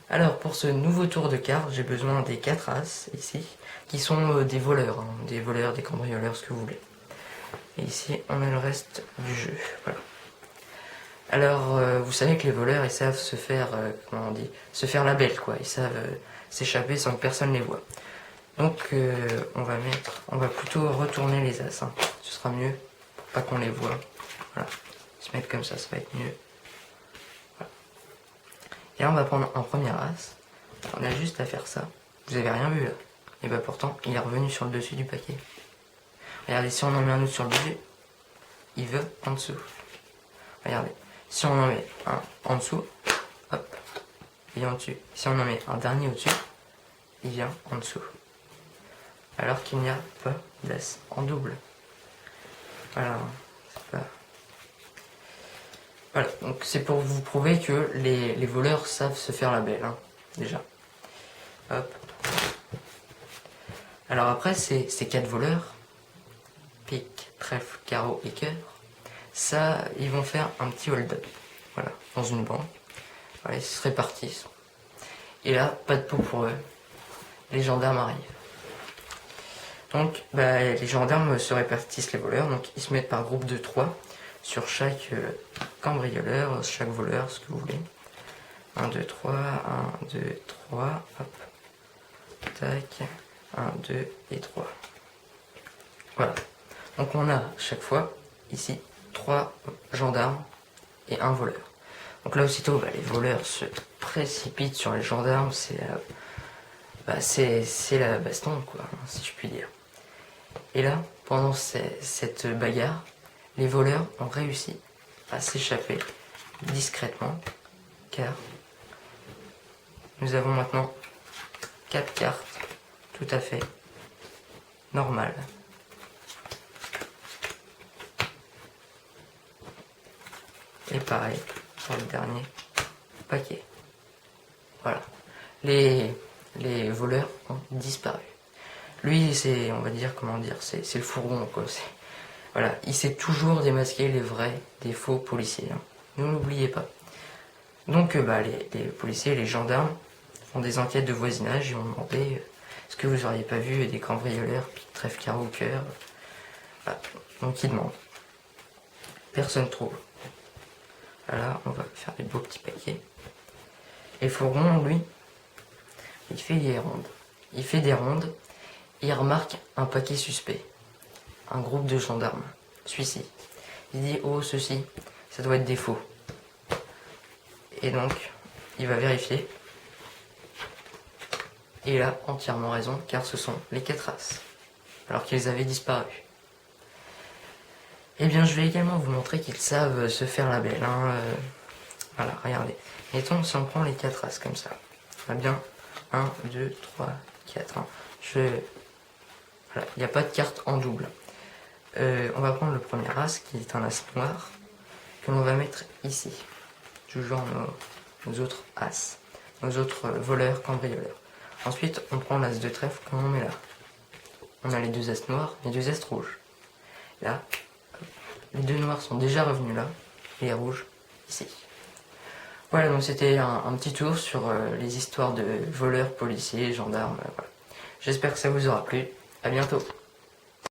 Alors pour ce nouveau tour de cartes, j'ai besoin des 4 as ici, qui sont des voleurs, des cambrioleurs, ce que vous voulez. Et ici on a le reste du jeu, voilà. Alors vous savez que les voleurs ils savent se faire, comment on dit, se faire la belle quoi, ils savent s'échapper sans que personne les voie. Donc on va plutôt retourner les as, hein. Ce sera mieux, pour pas qu'on les voie. Voilà, se mettre comme ça va être mieux. Voilà. Et là on va prendre un premier as, on a juste à faire ça. Vous avez rien vu là? Et bah pourtant il est revenu sur le dessus du paquet. Regardez, si on en met un autre sur le dessus, il veut en dessous. Regardez, si on en met un en dessous, hop, il vient au-dessus. Si on en met un dernier au-dessus, il vient en dessous. Alors qu'il n'y a pas d'as en double. Voilà, voilà, donc c'est pour vous prouver que les voleurs savent se faire la belle, hein, déjà. Hop. Alors après, ces 4 voleurs, pique, trèfle, carreau et cœur, ça, ils vont faire un petit hold-up, voilà, dans une banque. Voilà, ils se répartissent. Et là, pas de peau pour eux. Les gendarmes arrivent. Donc, les gendarmes se répartissent les voleurs, donc ils se mettent par groupe de 3 sur chaque cambrioleur, chaque voleur, ce que vous voulez. 1, 2, 3, 1, 2, 3, hop, tac, 1, 2 et 3. Voilà. Donc on a chaque fois, ici, 3 gendarmes et 1 voleur. Donc là aussitôt, les voleurs se précipitent sur les gendarmes, c'est la baston, quoi, si je puis dire. Et là, pendant cette bagarre, les voleurs ont réussi à s'échapper discrètement, car nous avons maintenant 4 cartes tout à fait normales. Et pareil pour le dernier paquet. Voilà. Les voleurs ont disparu. Lui, c'est, on va dire, comment dire, c'est le fourgon, quoi. Voilà, il sait toujours démasquer les vrais des faux policiers, hein. Ne l'oubliez pas. Donc, les policiers et les gendarmes font des enquêtes de voisinage et ont demandé est-ce que vous auriez pas vu des cambrioleurs, pique, trèfle, carreau, cœur. Voilà. Donc, ils demandent. Personne trouve. Voilà, on va faire des beaux petits paquets. Et Fourgon, lui, il fait des rondes. Il fait des rondes et il remarque un paquet suspect. Un groupe de gendarmes. Celui-ci. Il dit, oh, ceci, ça doit être des faux. Et donc, il va vérifier. Et il a entièrement raison, car ce sont les 4 as. Alors qu'ils avaient disparu. Eh bien, je vais également vous montrer qu'ils savent se faire la belle, hein. Voilà, regardez. Mettons, si on prend les 4 as comme ça. On a bien 1, 2, 3, 4. Hein. Voilà, il n'y a pas de carte en double. On va prendre le premier as, qui est un as noir, que l'on va mettre ici. Toujours nos autres as. Nos autres voleurs, cambrioleurs. Ensuite, on prend l'as de trèfle qu'on met là. On a les 2 as noirs, les 2 as rouges. Là, les 2 noirs sont déjà revenus là, et les rouges ici. Voilà, donc c'était un petit tour sur les histoires de voleurs, policiers, gendarmes. Voilà. J'espère que ça vous aura plu. À bientôt.